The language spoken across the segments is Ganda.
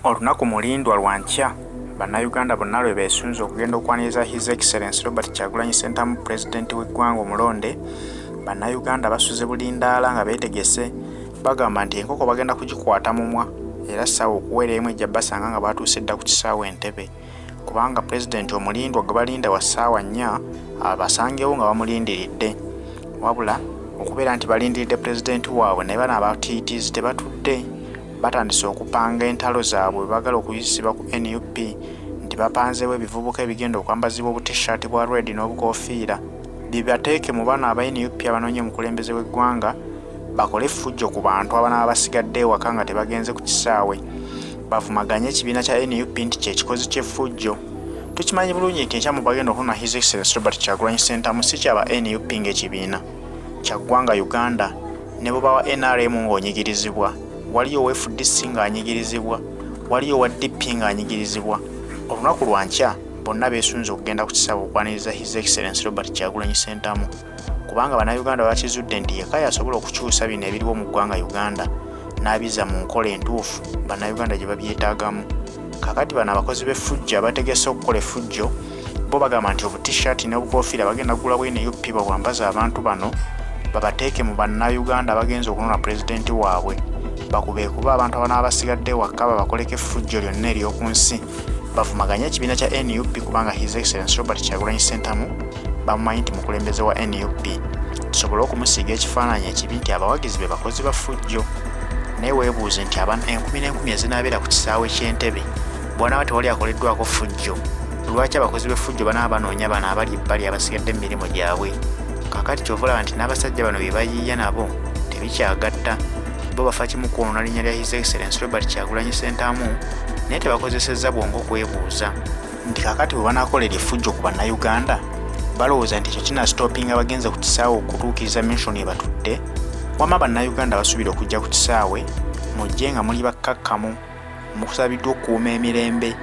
Olunaku mulindwa lwa nkya bannayuganda bonna lwe beesunze okugenda okwaniriza His Excellency Robert Kyagulanyi Ssentamu Pulezidenti w'eggwanga omulonde. Bannayuganda basuze bulindaala nga beetegese bagamba nti enkoko bagenda kugikwata mumwa era ssaawa okuwera emu ejja basanga nga baatuuse dda ku kisaawe Entebbe, kubanga Pulezidenti omulindwa gwe balinda wa ssaawa 4 abasangewo nga bamulindiridde. Wabula okubeera nti balindiridde Pulezidenti waabwe naye bano abatiitiizi tebatudde, batandise okupanga entalo zaabwe bagala okuyisibwa ku NUP nti bapanzeewo ebivubuka ebigenda okwambazibwa obutishaati bwa red n'obukoofiira bibateeke mu bana aba NUP abanoonya omukulembeze w'eggwanga bakole effujjo ku bantu abanaba basigadde ewaka nga tebagenze ku kisaawe. Bavumaganye ekibiina kya NUP nti kyekikozi ky'effujjo. Tukimanyi bulungi nti enkyamu bagenda okunona His Excellency Robert Kyagulanyi Ssentamu si kyaba NUP ng'ekibiina kya ggwanga Uganda, ne bwe bawa NRM ng'onyigirizibwa, waliyo wa FDC ng'anyigirizibwa, waliyo wa DP ng'anyigirizibwa. Olunaku lwa nkya bonna beesunze okugenda ku kisaawe okwaniriza His Excellency Robert Kyagulanyi Ssentamu, kubanga bannayuganda bakizudde nti yekka yasobola okukyusa bino ebiriwo mu ggwanga Uganda n'abiza mu nkola entuufu bannayuganda gye babyetaagamu. Kakati bano abakozi b'effujjo abategese okukola effujjo bo bagamba nti obutishaati n'obukoofiira bagenda kugula bwe NUP babwambaza abantu bano babateeke mu bannayuganda abagenza okunona pulezidenti waabwe, bakube kuba abantu abanaba basigadde waka babakoleko effujjo lyonna ery'oku nsi. Bavumaganya ekibiina kya NUP kubanga His Excellency Robert Kyagulanyi Ssentamu bamumanyi nti mukulembeze wa NUP, tusobole okumusiiga ekifaananyi ekibi nti abawagizi be bakozi ba ffujjo. Naye weebuuze nti abantu 10,000 ezinaabeera ku kisaawe ky'Entebbe bw'anaaba tewali akoleddwako ffujjo, lwaki abakozi b'effujjo banaaba banoonya bano abali ebbali abasigadde mu mirimu gyabwe? Kakati kyova olaba nti n'abasajja bano be bayiiya nabo tebikyagatta, bo bafa kimu kwonoona linnya lya His Excellency Robert Kyagulanyi Ssentamu, naye tebakozesezza bwongo okwebuuza nti kakati bwe banaakolera effujjo ku bannayuganda balowooza nti ekyo kinaasitoopinga abagenze ku kisaawe okutuukiriza mission ebatudde. Wamma bannayuganda basuubira okujja ku kisaawe mujje nga muli bakkakkamu, mukusabiddwa okukuuma emirembe.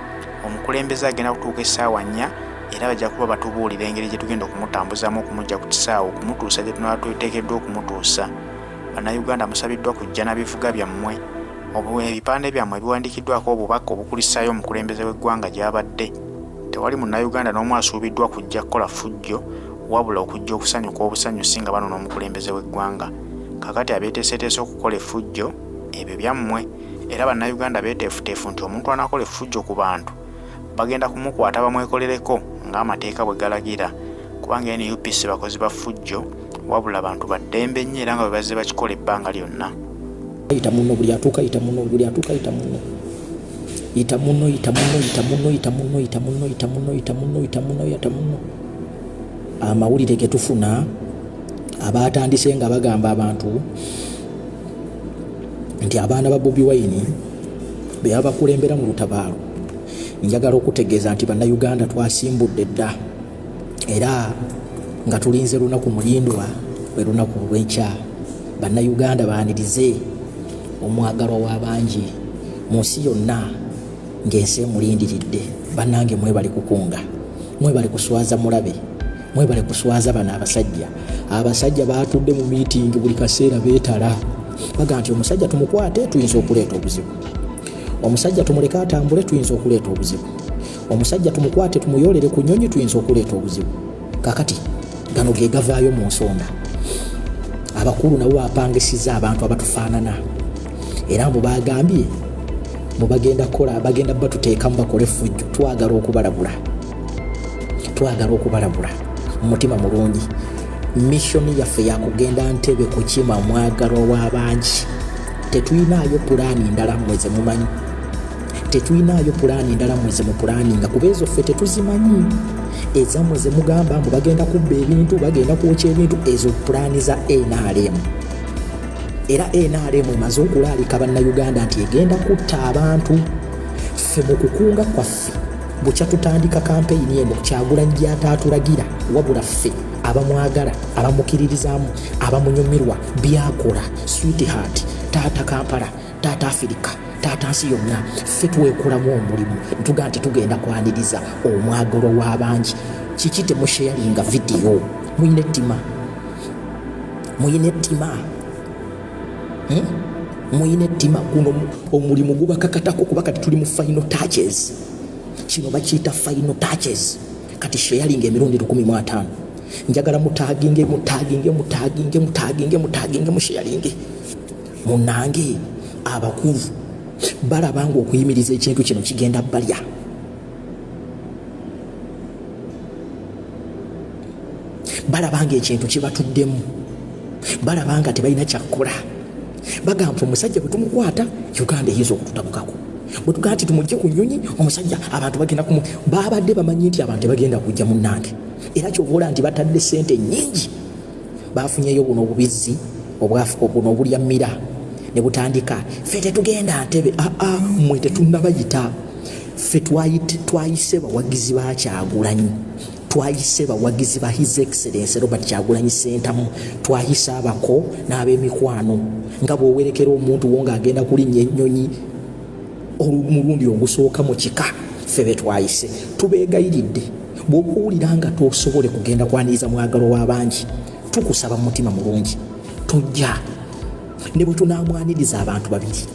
Omukulembeze agenda kutuuka essaawa 4 era bajja kuba batubuulira engeri gye tugenda okumutambuzaamu okumujja ku kisaawe okumutuusa gye tunaba tweteekeddwa okumutuusa. Bannayuganda musabiddwa kujja na bivuga byammwe, ebipande byammwe ebiwandiikiddwako obubaka obukulisaayo omukulembeze w'eggwanga gy'abadde. Tewali munnayuganda n'omu asuubiddwa kujja kukola ffujjo wabula okujja okusanyuka obusanyusi nga banona omukulembeze w'eggwanga. Kakati abeeteeseteese okukola effujjo ebyo byammwe, era bannayuganda beeteefuteefu nti omuntu anaakola effujjo ku bantu bagenda kumukwata bamwekolereko ng'amateeka bwe galagira, kubanga NUP si bakozi ba ffujjo wabula abantu baddembe nnyo era nga bwe bazze bakikola ebbanga lyonna. Ita muno buli atuuka ita muno buli atuuka ita muno ita muno ita muno ita muno ita muno ita muno ita muno ita muno ita muno ita muno. Amawulire ge tufuna abaatandise nga bagamba abantu nti abaana ba Bobi Wine be abakulembera mu lutabaalo, njagala okutegeeza nti bannayuganda twasimbudde dda era nga tulinze lunaku mulindwa lwe lunaku lw'enkya. Bannayuganda baanirize omwagalo w'abangi mu nsi yonna ng'ensi emulindiridde. Bannange mwebale kukunga, mwebale kuswaza mulabe, mwebale kuswaza bano abasajja. Abasajja baatudde mu miitingi buli kaseera beetala baga nti omusajja tumukwate tuyinza okuleeta obuzibu, omusajja tumuleke atambule tuyinza okuleeta obuzibu, omusajja tumukwate tumuyolere ku nnyonyi tuyinza okuleeta obuzibu. Kakati gano ge gavaayo mu nsonda. Abakulu nabo bapangisiza abantu abatufaanana era mbu bagambye mu bagenda kola bagenda batuteekamu bakole effujjo. Twagala okubalabula mu mutima mulungi. Missoni yaffe yakugenda Entebbe kukima mwagalo w'abangi. Tetuyinaayo pulaani ndala mweze mumanyi, tetuyinaayo pulaani ndala mweze mupulaaninga kuba ezo ffe tetuzimanyi. Ezammwe ze mugamba mbu bagenda kubba ebintu bagenda kwokya ebintu, ezo pulaani za NRM. Era NRM emaze okulaalika bannayuganda nti egenda kutta abantu. Ffe mu kukunga kwaffe bukya tutandika kampeyini eno Kyagulanyi gy'ataatulagira, wabula ffe abamwagala abamukiririzaamu abamunyumirwa byakola sweetheart taata Kampala taata Afirika taata nsi yonna, ffe twekolamu omulimu tuga nti tugenda kwaniriza omwagalo w'abangi. Kiki temusharinga vidiyo? Muyine ettima muyine ettima guno omulimu gubakakatako kuba kati tuli mu final touches. Kino bakiyita final touches. Kati sharing emirundi 15. Njagala mutaginge mu sharing. Munange abakulu balabanga okuyimiriza ekintu kino kigenda balya. Balabanga ekintu kibatuddemu. Balabanga tebalina kyakola. Bagamba omusajja bwe tumukwata Uganda eyinza okututabukako. Bwe tugaa nti tumugye ku nnyonyi omusajja abantu bagenda babadde bamanyi nti abantu bagenda kujja munnange. Era kyovola nti batadde ssente nnyingi. Bafunyeyo buno obubizzi buno obulya mmira ne butandika. Ffe tetugenda Ntebe. Mmwe tetunnabayita. Ffe twayise bawagizi ba Kyagulanyi. Twayise bawagizi ba His Excellency Robert Kyagulanyi Ssentamu. Twayise abako n'ab'emikwano. Nga bw'owerekera omuntu wo ng'agenda kulinnya ennyonyi omulundi ogusooka mu kika. Ffe be twayise. Tubeegayiridde. Bw'okuwulira nga tosobole kugenda kwaniriza mwagalo w'abangi, tukusaba mu mutima mulungi. Tujja. Ne bwe tunaamwaniriza abantu babiri.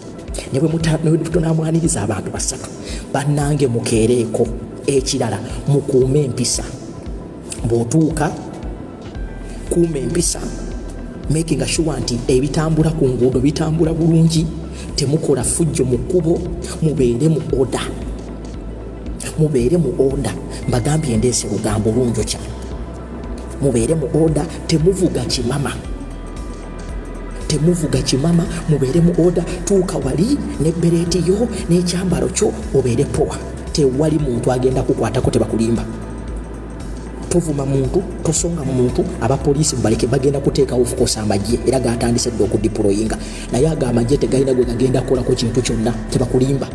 Ne bwe tunaamwaniriza abantu basatu. Bannange mukeereeko. Ekirala mukuume empisa. Bw'otuuka kuuma empisa. Making sure nti ebitambula ku nguudo bitambula bulungi. Temukola ffujjo mu kkubo. Mubeere mu order. Mubeere mu order. Mbagambye endeese lugambo lunjokya. Mubeere mu order. Temuvuga kimama. Mubeere mu order. Tuuka wali n'ebbereeti yo n'ekyambalo kyo obeere poa. Tewali muntu agenda kukwatako tebakulimba. Tovuma muntu, tosonga mu muntu. Abapoliisi baleke bagenda kuteekawo ofukosa amagye era gatandise dde okudiployinga. Naye ago amagye tegalina gwe gagenda kukolako kintu kyonna tebakulimba.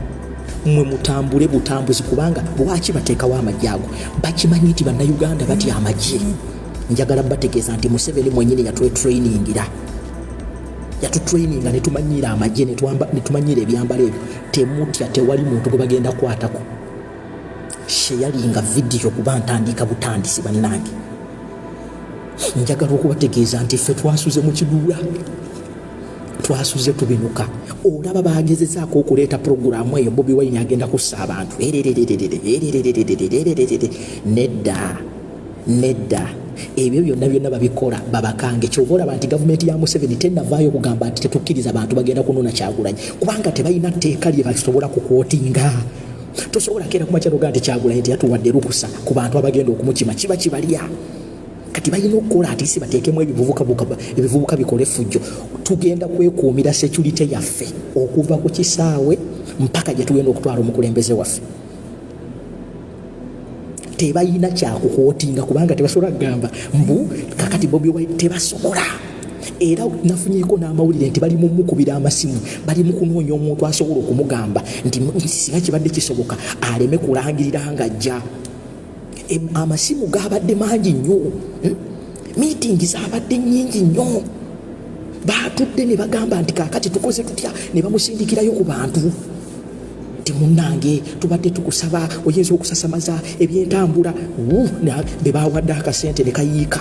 Mmwe mutambule butambuzi kubanga lwaki bateekawo amagye ago? Bakimanyi nti bannayuganda batya amagye. Njagala bategeeza nti Museveni mwennyini yatwetrainingira. Yatutraininga ne tumanyiira amagye ne tumanyiira ebyambalo ebyo. Temutya, tewali muntu gwe bagenda kukwatako. Sharinga video kuba ntandika butandisi bannange. Njagala okubategeeza nti ffe twasuze mu kiduula. Twasuze tubinuka. Olaba bagezezaako okuleeta programu eyo Bobi Wine agenda kussa abantu. Nedda. Ebyo byonna babikola babakange. Kyobola banti gavumenti ya Museveni tennavaayo kugamba nti tetukkiriza abantu bagenda kunona Kyagulanyi kubanga tebalina tteeka lye basobola kukwotinga. Tosobola kera kumakyalo gandi Kyagulanyi teyatuwadde lukusa ku bantu abagenda okumukima kiba kibalya. Kati balina okukola ati si bateekemu ebivubuka bikole effujjo. Tugenda kwekuumira security yaffe okuva ku kisaawe mpaka gye tugenda okutwala omukulembeze waffe. Tebalina kyakukwotinga kubanga tebasobola kugamba mbu kakati Bobi Wine tebasobola. Era nafunyeeko n'amawulire nti bali mu mukubira amasimu, bali mu kunoonya omuntu asobola okumugamba nti singa kibadde kisoboka aleme kulangirira ng'ajja. Amasimu gaabadde mangi nnyo. Meetingi zaabadde nnyingi nnyo. Baatudde ne bagamba nti kaakati tukoze tutya ne bamusindikirayo ku bantu. Munnange tubadde tukusaba oyinza okusasamaza ebyentambula. Be baawadde akasente ne kayiika.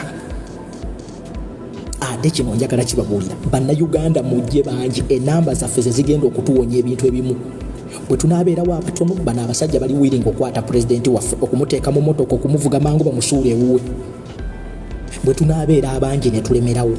Ate kino njagala kibabuulira bannayuganda mujje bangi enamba zaffe ze zigenda okutuwonya ebintu ebimu. Bwe tunaabeerawo akatono bano abasajja bali wiringa okukwata pulezidenti waffe okumuteeka mu motoka okumuvuga mangu bamusuula ewuwe. Bwe tunaabeera abangi ne tulemerawo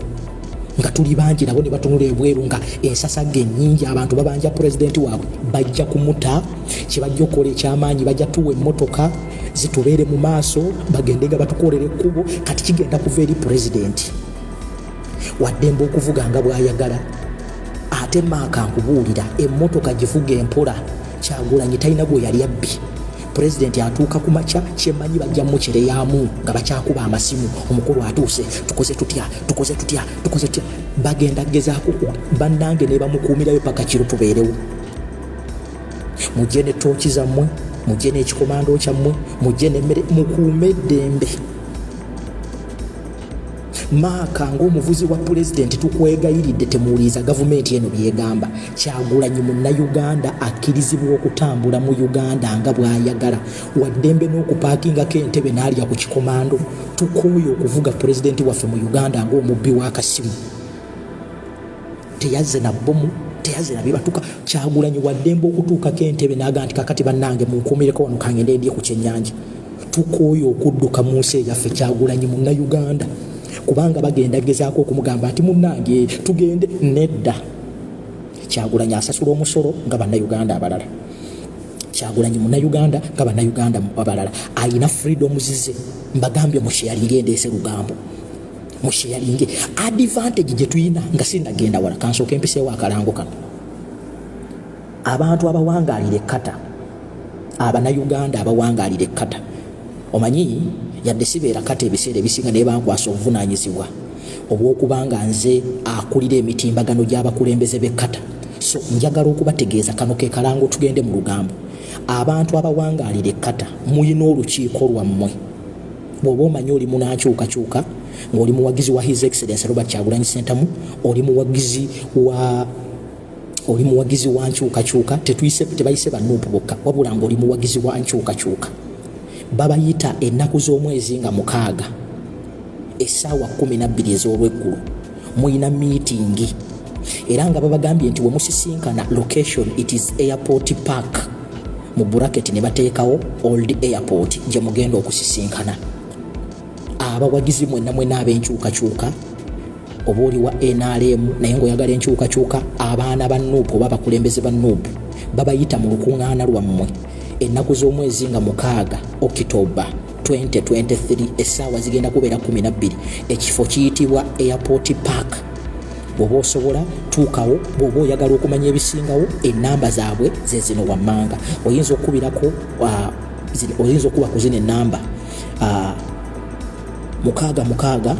nga tuli bangi nabo ne batunula ebweru nga ensasagge ennyingi abantu babanja pulezidenti waabwe bajja kumuta. Kibajja okukola ekyamaanyi bajja tuwa emmotoka zitubeere mu maaso bagende nga batukolera ekkubo. Kati kigenda kuva eri pulezidenti waddembe okuvuga nga bw'ayagala. Ate maaka nkubuulira emmotoka givuga empola. Kyagulanyi talina gwe yali abbi. Pulezidenti atuuka ku makya kyemmanyi bajja mukireyamu nga bakyakuba amasimu. Omukulu atuuse tukoze tutya. Bagenda gezaako bannange ne bamukuumirayo paka kiro tubeerewo. Mujje ne tooki zammwe, mujje n'ekikomando kyammwe, mujje n'emmere mukuume eddembe. Maaka ng'omuvuzi wa pulezidenti tukwegayiridde temuwuliriza gavumenti eno byegamba. Kyagulanyi munnayuganda akkirizibwa okutambula mu Uganda nga bw'ayagala. Waddembe n'okupaakingako entebe n'alya ku kikomando. Tukooye okuvuga pulezidenti waffe mu Uganda ng'omubbi w'akasimu. Teyazze na bbomu, teyazirabye batuka Kyagulanyi waddembe okutuukako entebe n'aga nti kakati bannange munkuumireko wano kangende ndye ku kyennyanja. Tukooye okudduka mu nsi eyaffe Kyagulanyi Munnayuganda, kubanga bagenda gezaako okumugamba nti munnange tugende. Nedda, Kyagulanyi asasula omusolo nga bannayuganda abalala. Kyagulanyi Munnayuganda nga bannayuganda abalala. Ayina freedom zize. Mbagambye musheyalinge endeese lugambo. Musheyalinge. Advantage gye tuyina nga sindagenda wala kansooka empiseewo akalango kano. Abantu abawangaalira ekkata, Abannayuganda abawangaalira ekkata, omanyi yadde sibeera kata ebiseera ebisinga naye bankwasa obuvunaanyizibwa obw'okubanga nze akulira emitimbagano gy'abakulembeze b'ekkata. So njagala okubategeeza kano ke kalango tugende mu lugambo. Abantu abawangaalira ekkata muyina olukiiko lwammwe. Bw'oba omanyi oli munankyukakyuka ng'oli muwagizi wa His Excellency Robert Kyagulanyi Ssentamu, oli muwagizi wa nkyukakyuka, tebayise bannuupu bokka, wabula ng'oli muwagizi wa nkyukakyuka. Babayita ennaku z'omwezi nga 6 essaawa 12 ez'olweggulo muyina miitingi, era nga babagambye nti we musisinkana location it is airport park, mu bracket ne bateekawo old airport gye mugenda okusisinkana. Abawagizi mwenna ab'enkyukakyuka, oba oli wa NRM naye ng'oyagala enkyukakyuka, abaana ba NUP oba abakulembeze ba NUP babayita mu lukuŋŋaana lwammwe ennaku z'omwezi nga 6 October 2023 essaawa zigenda kubeera 12. Ekifo kiyitibwa Airport Park. Bw'oba osobola tuukawo, bw'oba oyagala okumanya ebisingawo, ennamba zaabwe ze zino wammanga. Oyinza okubirako oyinza okuba ku zino ennamba 6 45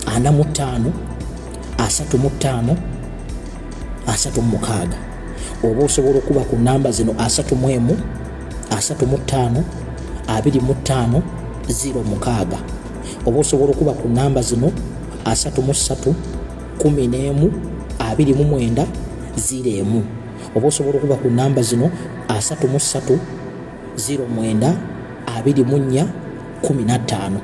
35 36. Oba osobola okuba ku namba zino 31 35 25 06. Oba osobola okuba ku namba zino 33 11 29 01. Oba osobola okuba ku namba zino 33 09 24 15.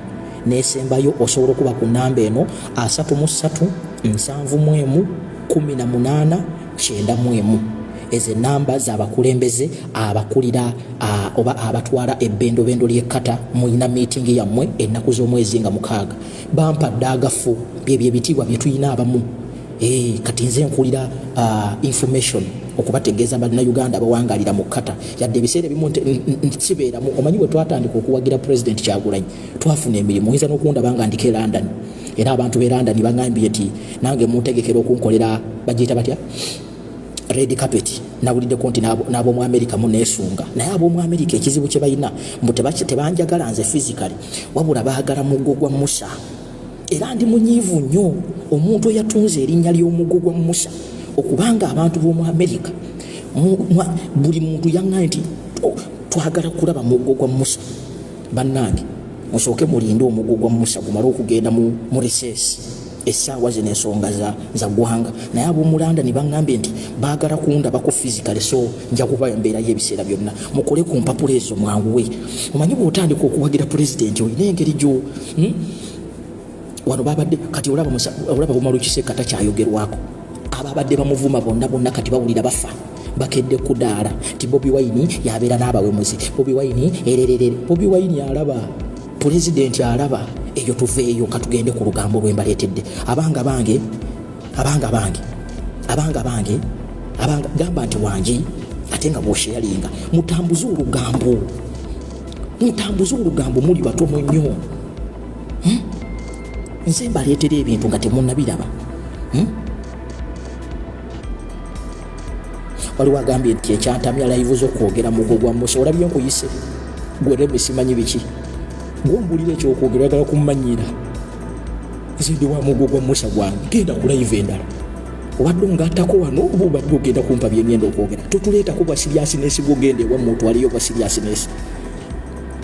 Nesembayo osobola okuba ku namba eno 33 71 18 91. Ezo ennamba z'abakulembeze abakulira oba abatwala ebbendobendo ly'ekkata. Muyina miitingi yammwe ennaku z'omwezi nga 6. Bampadde agafu byebyo ebitiibwa bye tulina abamu. Kati nze nkulira information okubategeeza bannayuganda abawangaalira mu kkata. Yadde ebiseera ebimu sibeeramu. Omanyi bwe twatandika okuwagira President Kyagulanyi twafuna emirimu. Oyinza n'okundaba nga ndika e London, era abantu b'e London bangambye nti nange muntegekera okunkolera bagiyita batya red carpet. Nawuliddeko nti n'ab'omu America muneesunga, naye ab'omu America ekizibu kye balina mbu tebanjagala nze physically, wabula baagala muggo gwa Musa. Era ndi munyiivu nnyo omuntu eyatunze erinnya ly'omuggo gwa Musa, okubanga abantu b'omu America buli muntu yaŋŋaye nti twagala kulaba muggo gwa Musa. Bannange musooke mulinde omuggo gwa Musa gumale okugenda mu recess essaawa zino ensonga za ggwanga. Naye ab'omulanda ne baŋŋambye nti baagala kundabako physically, so nja kuba embeera y'ebiseera byonna. Mukole ku mpapula ezo mwanguwe. Omanyi bw'otandika okuwagira pulezidenti olina engeri gyo wano babadde kati olaba bumalukise kata kyayogerwako. Ababadde bamuvuma bonna kati bawulira bafa, bakedde kudaala ti Bobi Wine yabeera n'abawemuzi. Bobi Wine ererere. Bobi Wine alaba, pulezidenti alaba. Eyo tuveeyo katugende ku lugambo lwe mbaleetedde. Abanga bange gamba nti wangi ate nga bw'osheyalinga mutambuze olugambo muli batono nnyo. Nze mbaleetera ebintu nga temunnabiraba. Waliwo agambye nti ekyantamya live z'okwogera muggo gwa Musa. Olabye nkuyise gwe Remi simanyi biki gw'ombulira ekyokwogera oyagala kummanyira. Nze ndi wa muggo gwa Musa gwange, genda ku live endala. Obadde ng'attako wano oba obadde ogenda kumpa bye ngenda okwogera. Totuleetako bwa seriousness bw'ogenda ewammwe otwaliyo bwa seriousness.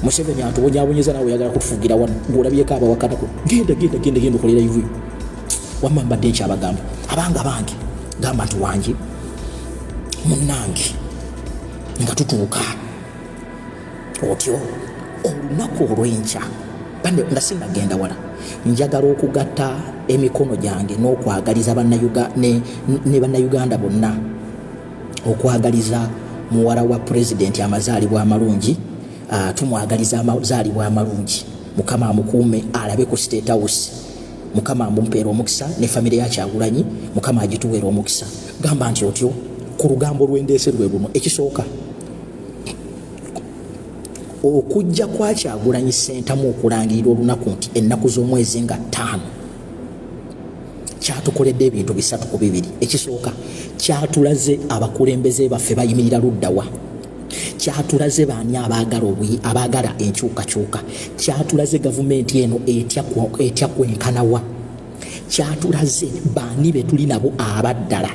Museveni atubonyaabonyeza naawe oyagala kutufugira wano ng'olabyeko abawakanako. Genda okolera live. Wamma mbadde nkyabagamba. Abanga bange gamba nti wangi munnange nga tutuuka otyo olunaku olw'enkya bande nga sinnagenda wala njagala okugatta emikono gyange n'okwagaliza ne bannayuganda bonna okwagaliza muwala wa pulezidenti amazaalibwa amalungi. Tumwagaliza amazaalibwa amalungi. Mukama amukuume alabe ku State House. Mukama amumpeera omukisa ne famire ya Kyagulanyi. Mukama agituweera omukisa. Gamba nti otyo ku lugambo lw'endeese lwe luno. Ekisooka okujja kwa Kyagulanyi Ssentamu okulangirira olunaku nti ennaku z'omwezi nga 5 kyatukoledde ebintu 3 Ekisooka kyatulaze abakulembeze baffe bayimirira luddawa. Kyatulaze baani abaagala enkyukakyuka. Kyatulaze gavumenti eno etya kwenkanawa. Kyatulaze baani be tuli nabo abaddala.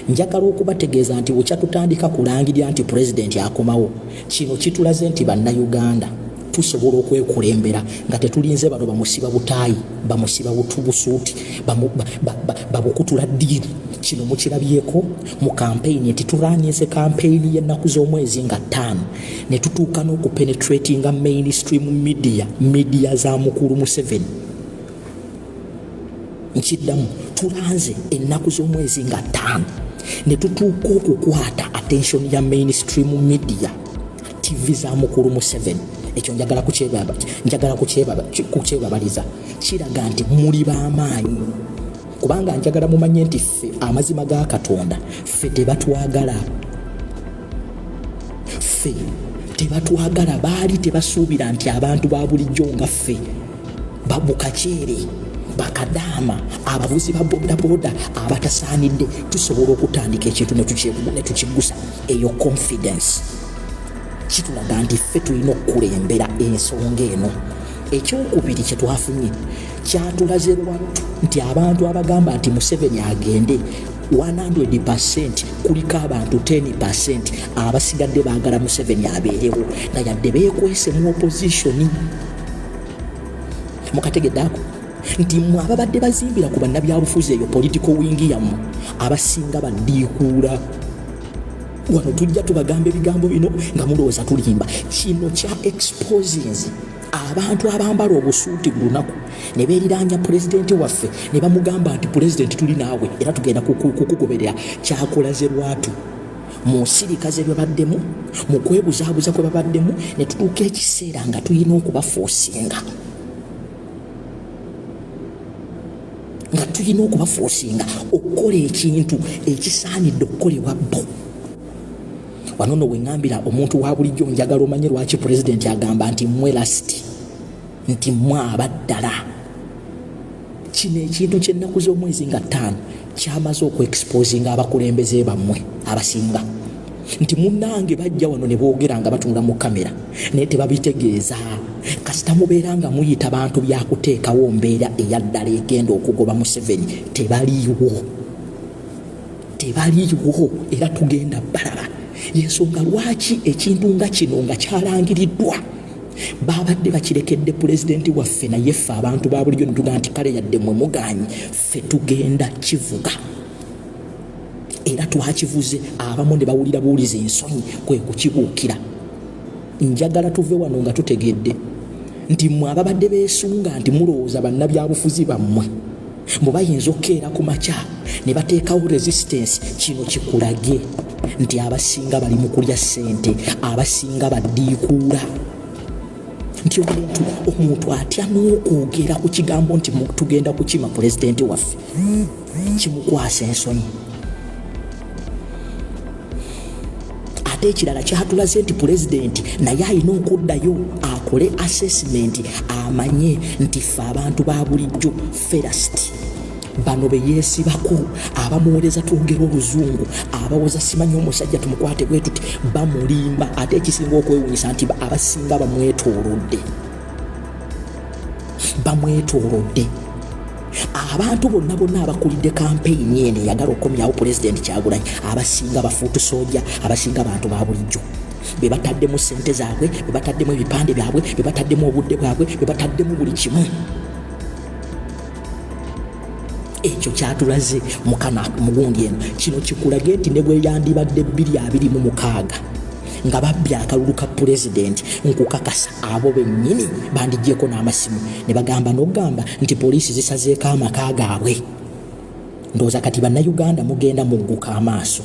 Njagala okubategeeza nti bwekyatutandika kulangirira nti pulezidenti akomawo, kino kitulaze nti bannayuganda tusobola okwekulembera nga tetulinze bano bamusiba butaayi, bamusiba busuuti, babukutula ddiiri. Kino mukirabyeko mu kampeyini nti tulaanize kampeyini y'ennaku z'omwezi nga 5 ne tutuuka n'okupenetratinga mainstream media za mukulu Museveni. Nkiddamu tulanze ennaku z'omwezi nga 5 ne tutuuka okukwata attention ya mainstream media TV za mukulu Museveni. Ekyo njagala kukyebabaliza. Kiraga nti muli b'amaanyi kubanga njagala mumanye nti ffe amazima ga Katonda ffe tebatwagala. Ffe tebatwagala. Baali tebasuubira nti abantu ba bulijjo nga ffe babukaceere bakadaama abavuzi ba bodaboda abatasaanidde tusobola okutandika ekintu ne tukigusa. Eyo confidence kitulaga nti ffe tulina okukulembera ensonga eno. Ekyokubiri kye twafunye kyatulaze lwattu nti abantu abagamba nti Museveni agende 100% kuliko abantu 10% abasigadde baagala Museveni abeerewo nga yadde beekwese mu opposition. Mukategeddeako nti mmwe ababadde bazimbira ku bannabyabufuzi eyo political wing yammwe abasinga baddiikuula. Wano tujja tubagamba ebigambo bino nga mulowooza tulimba. Kino kya exposings abantu abambala obusuuti buli lunaku ne beeriranya pulezidenti waffe ne bamugamba nti pulezidenti tuli naawe era tugenda kukugoberera. Kyakolaze lwatu mu nsirika ze babaddemu, mu kwebuzaabuza kwe babaddemu, ne tutuuka ekiseera nga tulina okubafoosinga. Okukola ekintu ekisaanidde okukolebwa bo. Wano no wengambira omuntu wa bulijjo njagala omanye lwaki pulezidenti agamba nti mmwe lasiti, nti mmwe abaddala. Kino ekintu ky'ennaku z'omwezi nga 5 kyamaze okuexposinga abakulembeze bammwe abasinga nti munnange bajja wano ne boogera nga batunula mu kamera naye tebabitegeeza. Kasita mubeera nga muyita bantu byakuteekawo mbeera eyaddala egenda okugoba Museveni, tebaliiwo era tugenda balaba. Yensonga lwaki ekintu nga kino nga kyalangiriddwa babadde bakirekedde pulezidenti waffe, naye ffe abantu ba bulijjo netugaa nti kale yadde mwe mugaanyi ffe tugenda kivuga. Era twakivuze abamu ne bawulira buwuliza ensonyi kwe kukibuukira. Njagala tuve wano nga tutegedde nti mmwe ababadde beesunga nti mulowooza bannabyabufuzi bammwe bwe bayinza okukeera ku makya ne bateekawo resistance. Kino kikulage nti abasinga bali mu kulya ssente, abasinga baddiikuula. Nti omuntu atya n'okwogera ku kigambo nti tugenda kukima pulezidenti waffe kimukwasa ensonyi. Ate ekirala kyatulaze nti pulezidenti naye alina okuddayo akole assessment amanye nti ffe abantu ba bulijjo first bano be yeesibako, abamuwoleza twogera oluzungu, abawoza simanyi omusajja tumukwate bwe tuti bamulimba. Ate ekisinga okwewuunyisa nti abasinga bamwetoolodde. Abantu bonna abakulidde kampeyini eno eyagala okukomyawo pulezidenti Kyagulanyi abasinga bafuutu soja, abasinga abantu ba bulijjo be bataddemu ssente zaabwe, be bataddemu ebipande byabwe, be bataddemu obudde bwabwe, be bataddemu buli kimu. Ekyo kyatulaze mukana mugundi eno. Kino kikulage nti ne bwe yandibadde 2026 nga babbya akalulu ka pulezidenti nkukakasa abo bennyini bandigyeko n'amasimu ne bagamba n'ogamba nti poliisi zisazeeko amaka gaabwe. Ndowooza kati bannayuganda mugenda mugguka amaaso.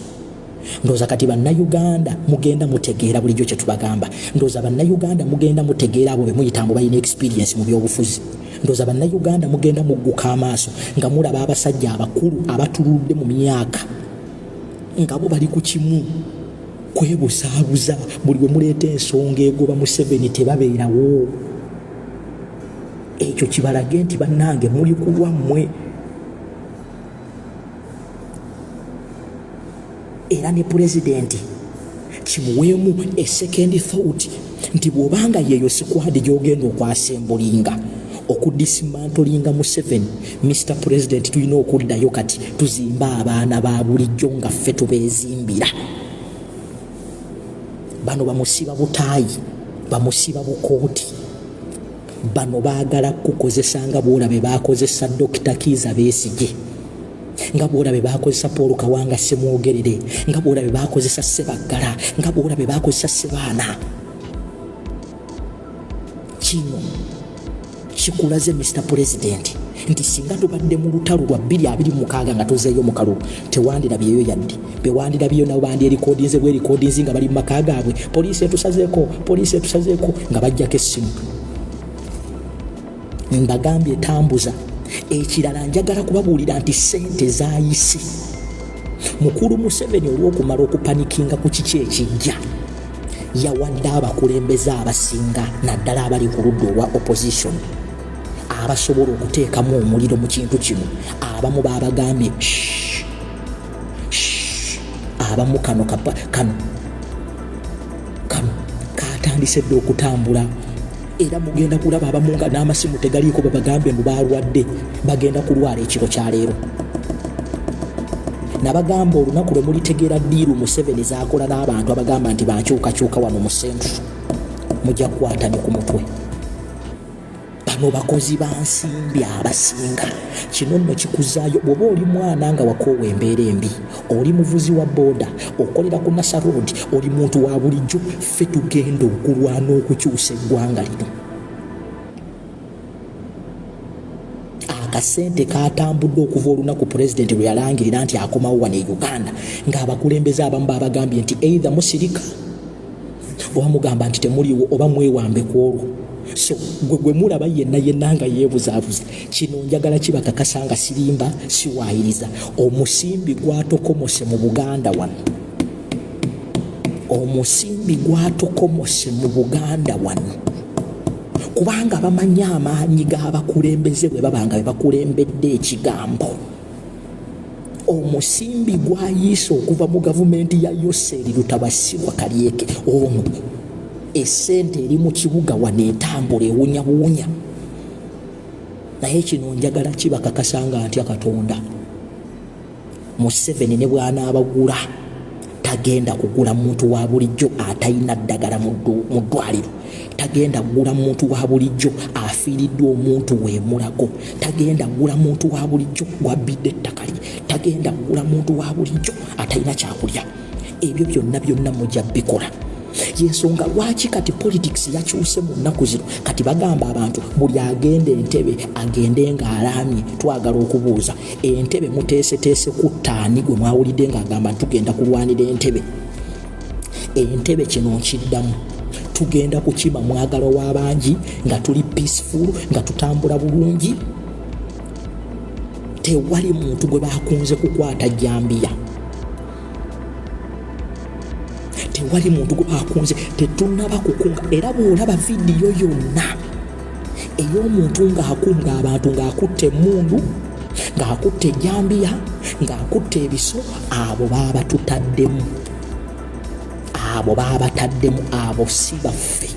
Ndowooza kati bannayuganda mugenda mutegeera bulijjo kye tubagamba. Ndowooza bannayuganda mugenda mutegeera abo be muyita mbu balina experience mu byobufuzi. Ndowooza bannayuganda mugenda mugguka amaaso nga mulaba abasajja abakulu abatuludde mu myaka nga bo bali ku kimu kwebusaabuza buli we muleeta ensonga egoba Museveni tebabeerawo. Ekyo kibalage nti bannange muli ku lwammwe. Era ne pulezidenti kimuweemu a second thought nti bw'obanga yeeyo sikwadi gy'ogenda okwasembulinga okudisimantolinga Museveni, Mr. President tulina okuddayo kati tuzimbe abaana ba bulijjo nga ffe tubeezimbira. Bano bamusiba butaayi, bamusiba bukooti. Bano baagala kukozesa nga bw'olabe baakozesa Dr. Kiza Besigye, nga bw'olabe baakozesa Paul Kawanga Ssemwogerere, nga bw'olabe baakozesa Ssebaggala, nga bw'olabe baakozesa Ssebaana. Kino kikulaze Mr. President nti singa tubadde mu lutalo lwa 2026 nga tuzeeyo mu kalulu tewandirabyeyo yadde bewandirabyeyo nabo bandyerekodinze bwerekodinzi nga bali mu maka gaabwe poliisi etusazeeko nga bajjako essimu. Mbagambye tambuza. Ekirala njagala kubabuulira nti ssente zaayise. Mukulu Museveni olw'okumala okupanikinga ku kiki ekijja yawadde abakulembeze abasinga naddala abali ku ludda olwa opposition abasobola okuteekamu omuliro mu kintu kino. Abamu baabagambye abamu kano katandise dde okutambula. Era mugenda kulaba abamu nga n'amasimu tegaliiko babagambye mbu baalwadde bagenda kulwala ekiro kya leero. Nabagamba olunaku lwe mulitegeera ddiiru Museveni zaakola n'abantu abagamba nti bankyukakyuka wano mu sentu mujja kukwata ne ku mutwe. Bano bakozi ba nsimbi abasinga. Kino nno kikuzaayo bw'oba oli mwana nga wakoowa embeera embi, oli muvuzi wa booda, okolera ku Nasa Road, oli muntu wa bulijjo, ffe tugenda okulwana okukyusa eggwanga lino. Akasente katambudde okuva olunaku pulezidenti lwe yalangirira nti akomawo wano e Uganda ng'abakulembeze abamu baabagambye nti either musirika oba mugamba nti temuliwo oba mwewambe ku olwo. So gwe mulaba yenna nga yeebuzaabuza. Kino njagala kibakakasa nga sirimba siwaayiriza. Omusimbi gwatokomose mu Buganda wano. Omusimbi gwatokomose mu Buganda wano. Kubanga bamanyi amaanyi g'abakulembeze bwe babanga be bakulembedde ekigambo. Omusimbi gwayiise okuva mu gavumenti ya Yoseri Lutabasirwa Kalyeke ono. Essente eri mu kibuga wano etambula ewunya. Naye kino njagala kibakakasanga ntya Katonda. Museveni ne bw'anaabagula tagenda kugula muntu wa bulijjo atalina ddagala mu ddwaliro. Tagenda kugula muntu wa bulijjo afiiriddwa omuntu w'emulago. Tagenda kugula muntu wa bulijjo gwabbidde ettaka lye. Tagenda kugula muntu wa bulijjo atalina kyakulya. Ebyo byonna mujja bikola. Yensonga lwaki kati politics yakyuse mu nnaku zino. Kati bagamba abantu buli agenda entebe agende ng'alaamye. Twagala okubuuza entebe muteeseteese ku ttaani gwe mwawulidde ng'agamba tugenda kulwanira entebe. Entebe kino nkiddamu. Tugenda kukima mwagalo w'abangi nga tuli peaceful nga tutambula bulungi. Tewali muntu gwe baakunze kukwata jambiya. Tewali muntu gwe baakunze tetunnaba kukunga. Era bw'olaba vidiyo yonna ey'omuntu ng'akunga abantu ng'akutte emmundu ng'akutte jambiya ng'akutte ebiso, abo baaba tutaddemu. Abo baabataddemu, abo si baffe.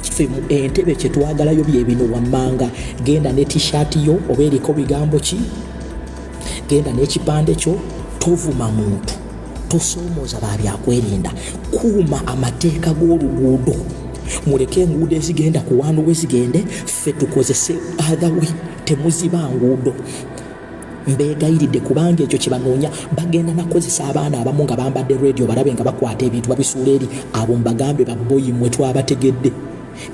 Ffe mu entebe kye twagalayo bye bino wammanga. Genda ne t-shirt yo oba eriko bigambo ki, genda n'ekipande kyo, tovuma muntu, tosoomooza babyakwerinda, kuuma amateeka g'oluguudo. Muleke enguudo ezigenda ku wandu we zigende, ffe tukozese other way, temuziba nguudo. mbeegayiridde kubanga ekyo kye banoonya bagenda nakozesa abaana abamu nga bambadde radio balabe nga bakwata ebintu babisuula eri abo mbagambe babboyi mmwe twabategedde.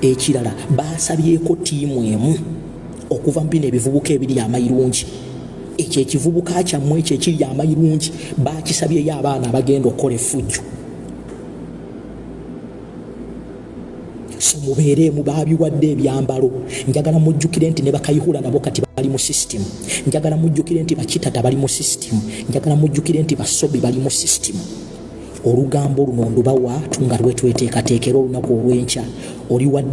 Ekirala baasabyeko ttiimu emu okuva mu bino ebivubuka ebiri amayirungi. Ekyo ekivubuka kyammwe ekyo ekiri amayirungi baakisabyeyo abaana abagenda okukola effujjo. So mubeeremu baabiwadde ebyambalo. Njagala mujjukire nti ne bakayihula nabo kati bali mu system. Njagala mujjukire nti bakitata bali mu system. Njagala mujjukire nti basobi bali mu system. Olugambo luno ndubawa tunga lwe tweteekateekera olunaku olw'enkya oli